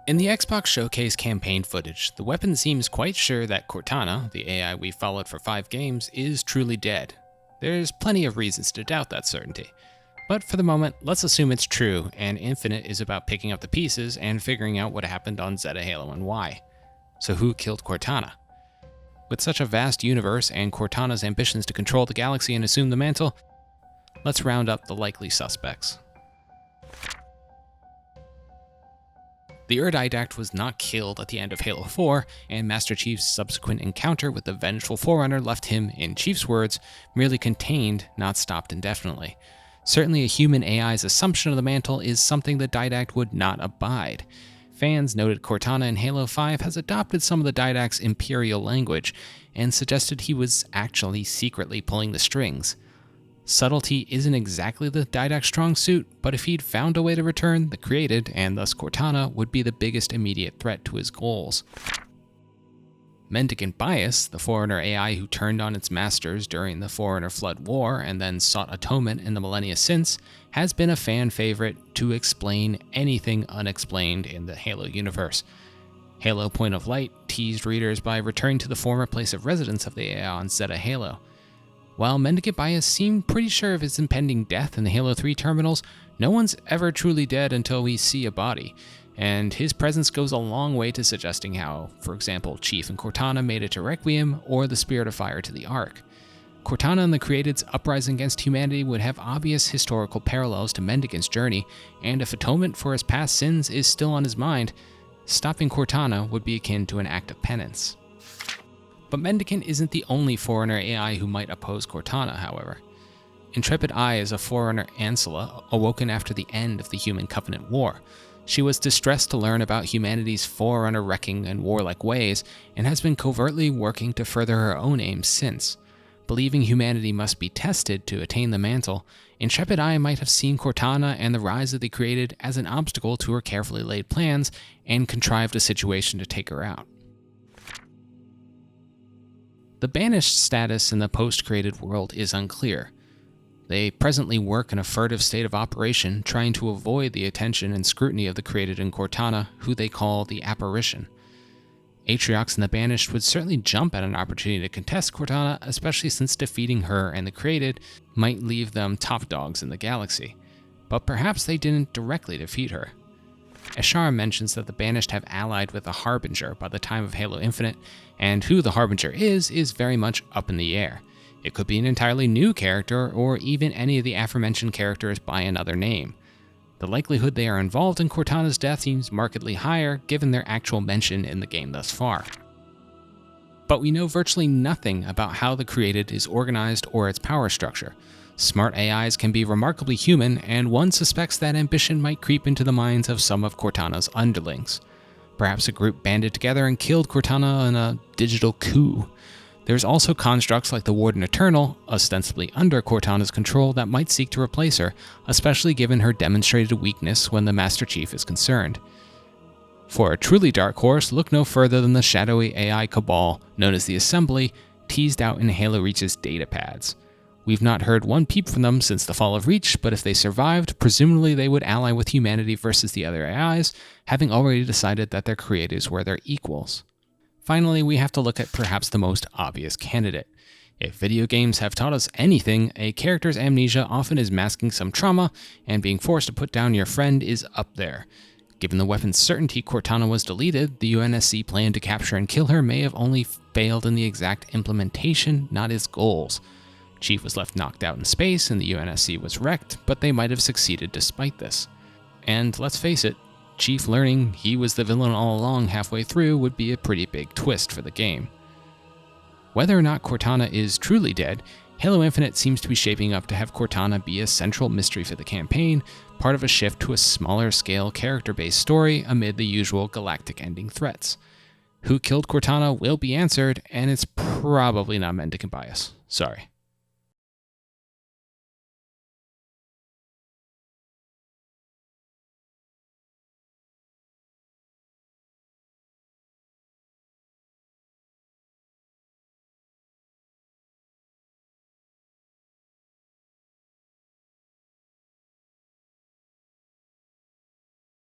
In the Xbox Showcase campaign footage, the weapon seems quite sure that Cortana, the AI we followed for 5 games, is truly dead. There's plenty of reasons to doubt that certainty. But for the moment, let's assume it's true, and Infinite is about picking up the pieces and figuring out what happened on Zeta Halo and why. So who killed Cortana? With such a vast universe and Cortana's ambitions to control the galaxy and assume the mantle, let's round up the likely suspects. The Ur-Didact was not killed at the end of Halo 4, and Master Chief's subsequent encounter with the vengeful Forerunner left him, in Chief's words, merely contained, not stopped indefinitely. Certainly a human AI's assumption of the mantle is something the Didact would not abide. Fans noted Cortana in Halo 5 has adopted some of the Didact's Imperial language, and suggested he was actually secretly pulling the strings. Subtlety isn't exactly the Didact's strong suit, but if he'd found a way to return, the Created, and thus Cortana, would be the biggest immediate threat to his goals. Mendicant Bias, the Forerunner AI who turned on its masters during the Forerunner Flood War and then sought atonement in the millennia since, has been a fan favorite to explain anything unexplained in the Halo universe. Halo Point of Light teased readers by returning to the former place of residence of the AI on Zeta Halo. While Mendicant Bias seemed pretty sure of his impending death in the Halo 3 terminals, no one's ever truly dead until we see a body, and his presence goes a long way to suggesting how, for example, Chief and Cortana made it to Requiem or the Spirit of Fire to the Ark. Cortana and the Created's uprising against humanity would have obvious historical parallels to Mendicant's journey, and if atonement for his past sins is still on his mind, stopping Cortana would be akin to an act of penance. But Mendicant isn't the only Forerunner AI who might oppose Cortana, however. Intrepid Eye is a Forerunner Ancilla, awoken after the end of the Human Covenant War. She was distressed to learn about humanity's Forerunner wrecking and warlike ways, and has been covertly working to further her own aims since. Believing humanity must be tested to attain the mantle, Intrepid Eye might have seen Cortana and the rise of the Created as an obstacle to her carefully laid plans, and contrived a situation to take her out. The Banished status in the post-Created world is unclear. They presently work in a furtive state of operation, trying to avoid the attention and scrutiny of the Created and Cortana, who they call the Apparition. Atriox and the Banished would certainly jump at an opportunity to contest Cortana, especially since defeating her and the Created might leave them top dogs in the galaxy. But perhaps they didn't directly defeat her. Ashara mentions that the Banished have allied with the Harbinger by the time of Halo Infinite, and who the Harbinger is very much up in the air. It could be an entirely new character, or even any of the aforementioned characters by another name. The likelihood they are involved in Cortana's death seems markedly higher, given their actual mention in the game thus far. But we know virtually nothing about how the Created is organized or its power structure. Smart AIs can be remarkably human, and one suspects that ambition might creep into the minds of some of Cortana's underlings. Perhaps a group banded together and killed Cortana in a digital coup. There's also constructs like the Warden Eternal, ostensibly under Cortana's control, that might seek to replace her, especially given her demonstrated weakness when the Master Chief is concerned. For a truly dark horse, look no further than the shadowy AI cabal, known as the Assembly, teased out in Halo Reach's datapads. We've not heard one peep from them since the fall of Reach, but if they survived, presumably they would ally with humanity versus the other AIs, having already decided that their creators were their equals. Finally, we have to look at perhaps the most obvious candidate. If video games have taught us anything, a character's amnesia often is masking some trauma, and being forced to put down your friend is up there. Given the weapon's certainty Cortana was deleted, the UNSC plan to capture and kill her may have only failed in the exact implementation, not its goals. Chief was left knocked out in space and the UNSC was wrecked, but they might have succeeded despite this. And let's face it, Chief learning he was the villain all along halfway through would be a pretty big twist for the game. Whether or not Cortana is truly dead, Halo Infinite seems to be shaping up to have Cortana be a central mystery for the campaign, part of a shift to a smaller scale character-based story amid the usual galactic ending threats. Who killed Cortana will be answered, and it's probably not Mendicant Bias. Sorry.